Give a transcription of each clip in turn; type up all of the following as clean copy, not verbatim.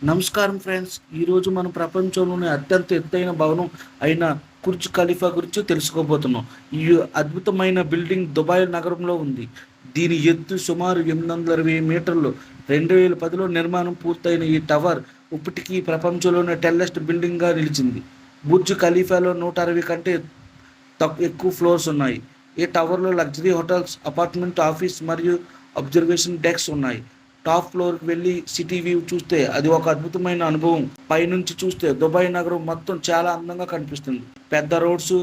నమస్కారం ఫ్రెండ్స్. ఈరోజు మనం ప్రపంచంలోని అత్యంత ఎత్తైన భవనం అయిన బుర్జ్ ఖలీఫా గురించి తెలుసుకోబోతున్నాం. ఈ అద్భుతమైన బిల్డింగ్ దుబాయ్ నగరంలో ఉంది. దీని ఎత్తు సుమారు 820 మీటర్లు. 2010లో నిర్మాణం పూర్తయిన ఈ టవర్ ఇప్పటికీ ప్రపంచంలోనే టెల్లెస్ట్ బిల్డింగ్గా నిలిచింది. బుర్జ్ ఖలీఫాలో 160 కంటే ఎక్కువ ఫ్లోర్స్ ఉన్నాయి. ఈ టవర్లో లగ్జరీ హోటల్స్, అపార్ట్మెంట్, ఆఫీస్ మరియు అబ్జర్వేషన్ డెక్స్ ఉన్నాయి. టాప్ ఫ్లోర్కి వెళ్ళి సిటీ వ్యూ చూస్తే అది ఒక అద్భుతమైన అనుభవం. పైనుంచి చూస్తే దుబాయ్ నగరం మొత్తం చాలా అందంగా కనిపిస్తుంది. పెద్ద roads,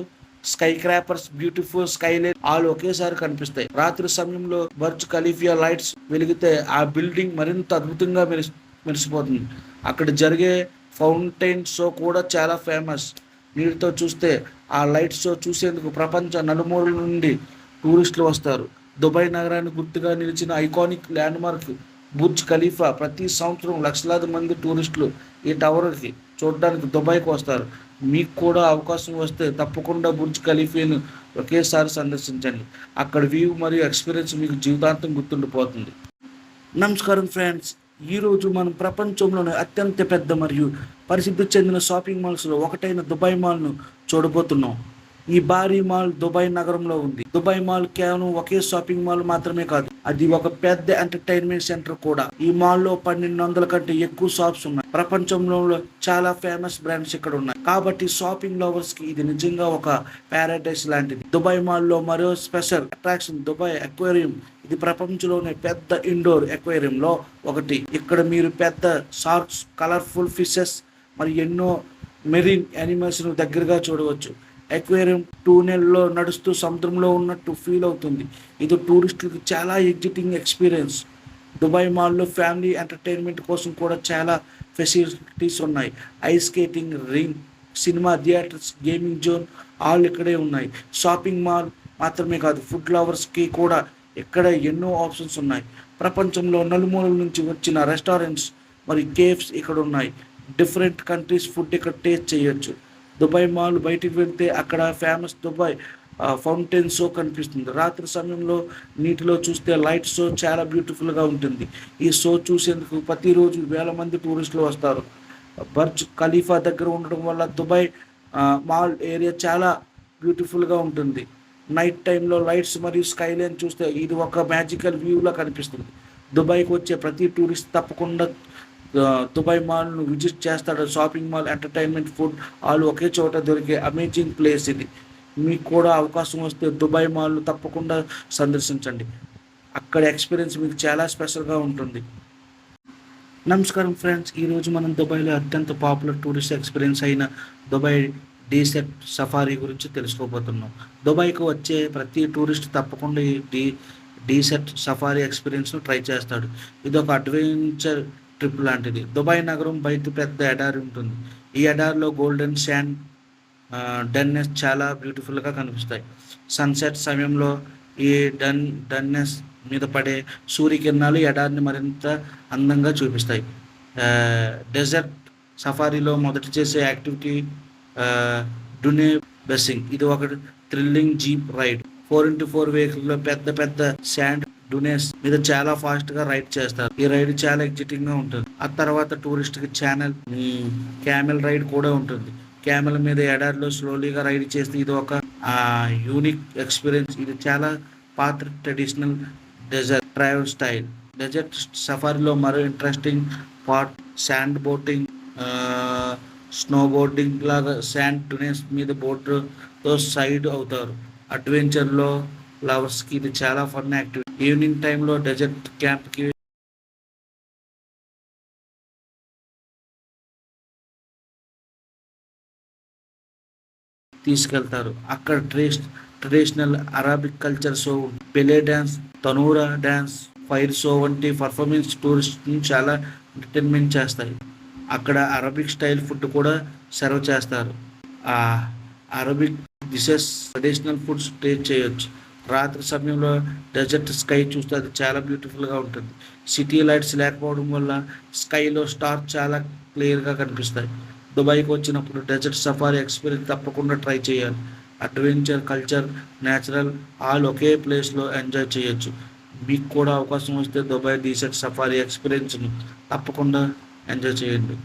sky croppers, beautiful Skyline all ఒకేసారి కనిపిస్తాయి. రాత్రి సమయంలో బర్జ్ ఖలీఫా లైట్స్ వెలిగితే ఆ బిల్డింగ్ మరింత అద్భుతంగా మెరిసిపోతుంది. అక్కడ జరిగే ఫౌంటైన్ షో కూడా చాలా ఫేమస్. నీటితో చూస్తే ఆ లైట్ షో చూసేందుకు ప్రపంచ నలుమూలల నుండి టూరిస్టులు వస్తారు. దుబాయ్ నగరానికి గుర్తుగా నిలిచిన ఐకానిక్ ల్యాండ్మార్క్ బుర్జ్ ఖలీఫా ప్రతి సంవత్సరం లక్షలాది మంది టూరిస్టులు ఈ టవర్కి చూడడానికి దుబాయ్కి వస్తారు. మీకు కూడా అవకాశం వస్తే తప్పకుండా బుర్జ్ ఖలీఫాను ఒకేసారి సందర్శించండి. అక్కడ వ్యూ మరియు ఎక్స్పీరియన్స్ మీకు జీవితాంతం గుర్తుండిపోతుంది. నమస్కారం ఫ్రెండ్స్. ఈరోజు మనం ప్రపంచంలోని అత్యంత పెద్ద మరియు ప్రసిద్ధి చెందిన షాపింగ్ మాల్స్లో ఒకటైన దుబాయ్ మాల్ను చూడబోతున్నాం. ఈ భారీ మాల్ దుబాయ్ నగరంలో ఉంది. దుబాయ్ మాల్ కేవలం ఒకే షాపింగ్ మాల్ మాత్రమే కాదు, అది ఒక పెద్ద ఎంటర్టైన్మెంట్ సెంటర్ కూడా. ఈ మాల్లో 1200 కంటే ఎక్కువ షాప్స్ ఉన్నాయి. ప్రపంచంలో చాలా ఫేమస్ బ్రాండ్స్ ఇక్కడ ఉన్నాయి. కాబట్టి షాపింగ్ లవర్స్ కి ఇది నిజంగా ఒక ప్యారడైస్ లాంటిది. దుబాయ్ మాల్లో మరో స్పెషల్ అట్రాక్షన్ దుబాయ్ అక్వేరియం. ఇది ప్రపంచంలోనే పెద్ద ఇండోర్ అక్వేరియంలో ఒకటి. ఇక్కడ మీరు పెద్ద షార్క్స్, కలర్ఫుల్ ఫిషెస్ మరియు ఎన్నో మెరీన్ యానిమల్స్ దగ్గరగా చూడవచ్చు. అక్వేరియం టూనెల్లో నడుస్తూ సముద్రంలో ఉన్నట్టు ఫీల్ అవుతుంది. ఇది టూరిస్టులకు చాలా ఎగ్జిటింగ్ ఎక్స్పీరియన్స్. దుబాయ్ మాల్లో ఫ్యామిలీ ఎంటర్టైన్మెంట్ కోసం కూడా చాలా ఫెసిలిటీస్ ఉన్నాయి. Ice skating ring, cinema theatres, gaming zone all ఇక్కడే ఉన్నాయి. షాపింగ్ మాల్ మాత్రమే కాదు, ఫుడ్ లవర్స్కి కూడా ఇక్కడ ఎన్నో ఆప్షన్స్ ఉన్నాయి. ప్రపంచంలో నలుమూలల నుంచి వచ్చిన రెస్టారెంట్స్ మరియు కేఫ్స్ ఇక్కడ ఉన్నాయి. డిఫరెంట్ కంట్రీస్ ఫుడ్ ఇక్కడ టేస్ట్ చేయొచ్చు. దుబాయ్ మాల్ బయటికి వెళ్తే అక్కడ ఫేమస్ దుబాయ్ ఫౌంటైన్ షో కనిపిస్తుంది. రాత్రి సమయంలో నీటిలో చూస్తే లైట్ షో చాలా బ్యూటిఫుల్గా ఉంటుంది. ఈ షో చూసేందుకు ప్రతిరోజు వేల మంది టూరిస్టులు వస్తారు. బర్జ్ ఖలీఫా దగ్గర ఉండడం వల్ల దుబాయ్ మాల్ ఏరియా చాలా బ్యూటిఫుల్గా ఉంటుంది. నైట్ టైంలో లైట్స్ మరియు స్కైలైన్ చూస్తే ఇది ఒక మ్యాజికల్ వ్యూలా కనిపిస్తుంది. దుబాయ్కి వచ్చే ప్రతి టూరిస్ట్ తప్పకుండా దుబాయ్ మాల్ను విజిట్ చేస్తాడు. Shopping mall, entertainment, food all ఒకే చోట దొరికే అమేజింగ్ ప్లేస్ ఇది. మీకు కూడా అవకాశం వస్తే దుబాయ్ మాల్ను తప్పకుండా సందర్శించండి. అక్కడ ఎక్స్పీరియన్స్ మీకు చాలా స్పెషల్గా ఉంటుంది. నమస్కారం ఫ్రెండ్స్. ఈరోజు మనం దుబాయ్లో అత్యంత పాపులర్ టూరిస్ట్ ఎక్స్పీరియన్స్ అయిన దుబాయ్ డీసెట్ సఫారీ గురించి తెలుసుకోబోతున్నాం. దుబాయ్కి వచ్చే ప్రతి టూరిస్ట్ తప్పకుండా ఈ డీసెట్ సఫారీ ఎక్స్పీరియన్స్ను ట్రై చేస్తాడు. ఇది ఒక అడ్వెంచర్ ట్రిప్ లాంటిది. దుబాయ్ నగరం బయట పెద్ద ఎడారి ఉంటుంది. ఈ ఎడారిలో గోల్డెన్ శాండ్ డన్నెస్ చాలా బ్యూటిఫుల్గా కనిపిస్తాయి. సన్సెట్ సమయంలో ఈ డన్నెస్ మీద పడే సూర్యకిరణాలు ఎడారిని మరింత అందంగా చూపిస్తాయి. డెజర్ట్ సఫారీలో మొదట చేసే యాక్టివిటీ డునే బెస్సింగ్. ఇది ఒక థ్రిల్లింగ్ జీప్ రైడ్. 4x4 వెహికల్లో పెద్ద పెద్ద శాండ్ డునేస్ మీద చాలా ఫాస్ట్ గా రైడ్ చేస్తారు. ఈ రైడ్ చాలా ఎగ్జిటింగ్ గా ఉంటుంది. ఆ తర్వాత టూరిస్ట్ కి క్యామెల్ రైడ్ కూడా ఉంటుంది. క్యామెల్ మీద ఎడారిలో స్లోలీగా రైడ్ చేస్తే ఇది ఒక యూనిక్ ఎక్స్పీరియన్స్. ఇది చాలా పాత traditional desert travel style. Desert సఫారీలో మరో interesting part sand boating, snow boarding లాగా శాండ్ డునేస్ మీద బోట్తో సైడ్ అవుతారు. అడ్వెంచర్లో లవర్స్కి ఇది చాలా ఫన్ యాక్టివిటీ. ఈవినింగ్ టైంలో డెజర్ట్ క్యాంప్కి తీసుకెళ్తారు. అక్కడ traditional Arabic culture show, belly dance, tanoura dance, fire show వంటి పర్ఫార్మెన్స్ టూరిస్ట్ని చాలా ఎంటర్టైన్మెంట్ చేస్తాయి. అక్కడ అరబిక్ స్టైల్ ఫుడ్ కూడా సర్వ్ చేస్తారు. ఆ Arabic dishes, traditional foods taste చేయొచ్చు. రాత్రి సమయంలో డెజర్ట్ స్కై చూస్తే అది చాలా బ్యూటిఫుల్గా ఉంటుంది. సిటీ లైట్స్ లేకపోవడం వల్ల స్కైలో స్టార్ చాలా క్లియర్గా కనిపిస్తాయి. దుబాయ్కి వచ్చినప్పుడు డెజర్ట్ సఫారీ ఎక్స్పీరియన్స్ తప్పకుండా ట్రై చేయాలి. అడ్వెంచర్, కల్చర్, న్యాచురల్ ఆల్ ఒకే ప్లేస్లో ఎంజాయ్ చేయొచ్చు. మీకు కూడా అవకాశం వస్తే దుబాయ్ డెజర్ట్ సఫారీ ఎక్స్పీరియన్స్ను తప్పకుండా ఎంజాయ్ చేయండి.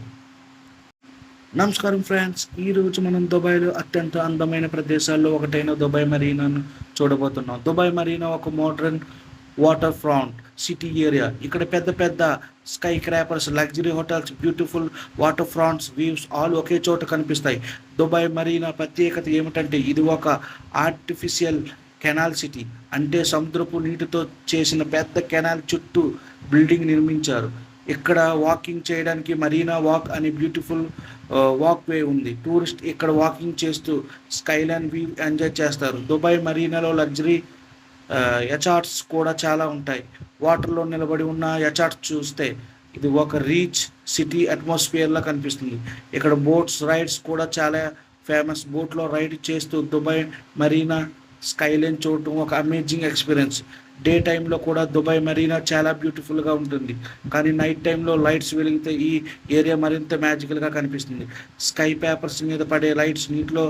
నమస్కారం ఫ్రెండ్స్, ఈరోజు మనం దుబాయ్లో అత్యంత అందమైన ప్రదేశాల్లో ఒకటైన దుబాయ్ మరీనాను చూడబోతున్నాం. దుబాయ్ మరీనా ఒక modern waterfront city area. ఇక్కడ పెద్ద పెద్ద skyscrapers, luxury hotels, beautiful waterfronts, views all ఒకే చోట కనిపిస్తాయి. దుబాయ్ మరీనా ప్రత్యేకత ఏమిటంటే ఇది ఒక ఆర్టిఫిషియల్ కెనాల్ సిటీ. అంటే సముద్రపు నీటితో చేసిన పెద్ద కెనాల్ చుట్టూ బిల్డింగ్ నిర్మించారు. ఇక్కడ వాకింగ్ చేయడానికి మరీనా వాక్ అనే బ్యూటిఫుల్ వాక్ వే ఉంది. టూరిస్ట్ ఇక్కడ వాకింగ్ చేస్తూ స్కైలైన్ వ్యూ ఎంజాయ్ చేస్తారు. దుబాయ్ మరీనాలో లగ్జరీ యచార్ట్స్ కూడా చాలా ఉంటాయి. వాటర్లో నిలబడి ఉన్న యచార్ట్స్ చూస్తే ఇది ఒక రీచ్ సిటీ అట్మాస్ఫియర్లా కనిపిస్తుంది. ఇక్కడ బోట్స్ రైడ్స్ కూడా చాలా ఫేమస్. బోట్లో రైడ్ చేస్తూ దుబాయ్ మరీనా స్కైలైన్ చూడటం ఒక అమేజింగ్ ఎక్స్పీరియన్స్. డే టైంలో కూడా దుబాయ్ మరీనా చాలా బ్యూటిఫుల్గా ఉంటుంది, కానీ నైట్ టైంలో లైట్స్ వెలిగితే ఈ ఏరియా మరింత మ్యాజికల్గా కనిపిస్తుంది. స్కై పేపర్స్ మీద పడే లైట్స్ నీటిలో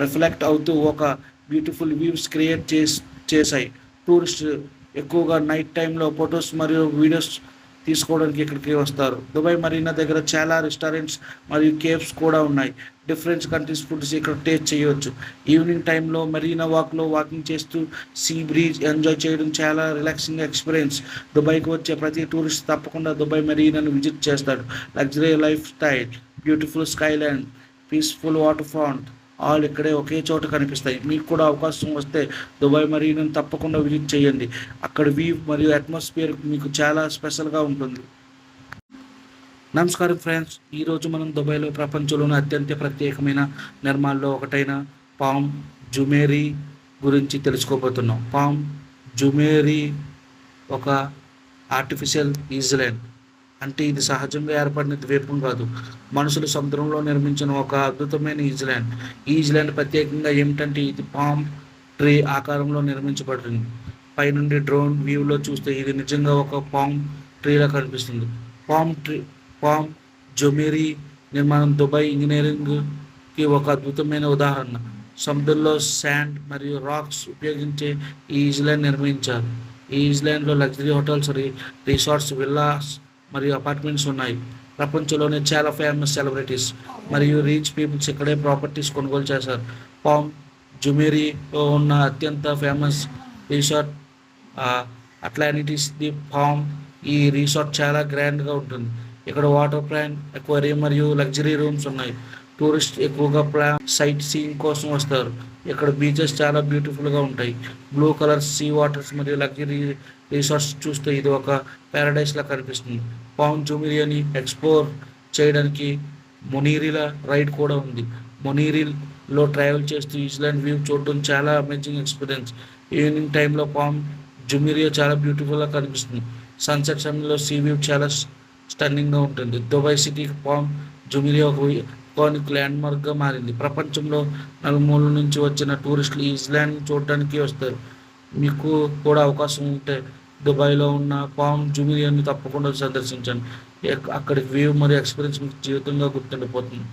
రిఫ్లెక్ట్ అవుతూ ఒక బ్యూటిఫుల్ వ్యూస్ క్రియేట్ చేశాయి. టూరిస్ట్ ఎక్కువగా నైట్ టైంలో ఫొటోస్ మరియు వీడియోస్ తీసుకోవడానికి ఇక్కడికి వస్తారు. దుబాయ్ మరీనా దగ్గర చాలా రెస్టారెంట్స్ మరియు కేఫ్స్ కూడా ఉన్నాయి. డిఫరెంట్ కంట్రీస్ ఫుడ్స్ ఇక్కడ టేస్ట్ చేయవచ్చు. ఈవినింగ్ టైంలో మరీనా వాక్లో వాకింగ్ చేస్తూ సీ బ్రీజ్ ఎంజాయ్ చేయడం చాలా రిలాక్సింగ్ ఎక్స్పీరియన్స్. దుబాయ్కి వచ్చే ప్రతి టూరిస్ట్ తప్పకుండా దుబాయ్ మరీనాను విజిట్ చేస్తాడు. Luxury lifestyle, beautiful skyline, peaceful waterfront all ఇక్కడే ఒకే చోట కనిపిస్తాయి. మీకు కూడా అవకాశం వస్తే దుబాయ్ మరీనాను తప్పకుండా విజిట్ చేయండి. అక్కడ వ్యూ మరియు అట్మాస్ఫియర్ మీకు చాలా స్పెషల్గా ఉంటుంది. నమస్కారం ఫ్రెండ్స్, ఈరోజు మనం దుబాయ్లో ప్రపంచంలోని అత్యంత ప్రత్యేకమైన నిర్మాణాల్లో ఒకటైన పామ్ జుమేరీ గురించి తెలుసుకోబోతున్నాం. పామ్ జుమేరీ ఒక ఆర్టిఫిషియల్ ఈజ్లాండ్. అంటే ఇది సహజంగా ఏర్పడిన ద్వీపం కాదు, మనుషులు సముద్రంలో నిర్మించిన ఒక అద్భుతమైన ఈజ్లాండ్. ఈ ఈజ్లాండ్ ప్రత్యేకంగా ఏమిటంటే ఇది పామ్ ట్రీ ఆకారంలో నిర్మించబడింది. పైనుండి డ్రోన్ వ్యూలో చూస్తే ఇది నిజంగా ఒక పామ్ ట్రీలా కనిపిస్తుంది. పామ్ జుమేరీ నిర్మాణం దుబాయ్ ఇంజనీరింగ్కి ఒక అద్భుతమైన ఉదాహరణ. సముద్రంలో శాండ్ మరియు రాక్స్ ఉపయోగించే ఈ ఈజ్లాండ్ నిర్మించారు. ఈ ఈజ్లాండ్లో లగ్జరీ హోటల్స్, రిసార్ట్స్, విల్లాస్ మరియు అపార్ట్మెంట్స్ ఉన్నాయి. ప్రపంచంలోనే చాలా ఫేమస్ సెలబ్రిటీస్ మరియు రీచ్ పీపుల్స్ ఇక్కడే ప్రాపర్టీస్ కొనుగోలు చేశారు. పామ్ జుమేరీలో ఉన్న అత్యంత famous resort Atlantis the palm. ఈ రిసార్ట్ చాలా గ్రాండ్గా ఉంటుంది. ఇక్కడ వాటర్ ప్లాంట్, ఎక్వేరియం మరియు లగ్జరీ రూమ్స్ ఉన్నాయి. టూరిస్ట్ ఎక్కువగా సైట్ సీయింగ్ కోసం వస్తారు. ఇక్కడ బీచెస్ చాలా బ్యూటిఫుల్గా ఉంటాయి. బ్లూ కలర్ సీ వాటర్స్ మరియు లగ్జరీ రిసార్ట్స్ చూస్తే ఇది ఒక ప్యారడైస్లా కనిపిస్తుంది. పామ్ జుమేరీని ఎక్స్ప్లోర్ చేయడానికి మొనీరిల్ రైడ్ కూడా ఉంది. మొనీరిల్లో ట్రావెల్ చేస్తూ ఈజ్లాండ్ వ్యూ చూడడం చాలా అమేజింగ్ ఎక్స్పీరియన్స్. ఈవినింగ్ టైంలో పామ్ జుమేరీ చాలా బ్యూటిఫుల్గా కనిపిస్తుంది. సన్సెట్ సమయంలో సీ వ్యూ చాలా స్టన్నింగ్గా ఉంటుంది. దుబాయ్ సిటీకి పామ్ జుమేరీ ఒక ఐకానిక్ ల్యాండ్మార్క్గా మారింది. ప్రపంచంలో నలుమూలల నుంచి వచ్చిన టూరిస్టులు ఈ ఈజ్లాండ్ చూడడానికి వస్తారు. మీకు కూడా అవకాశం ఉంటే దుబాయ్లో ఉన్న పామ్ జుమేరీని తప్పకుండా సందర్శించండి. అక్కడి వ్యూ మరియు ఎక్స్పీరియన్స్ మీకు జీవితంగా గుర్తుండిపోతుంది.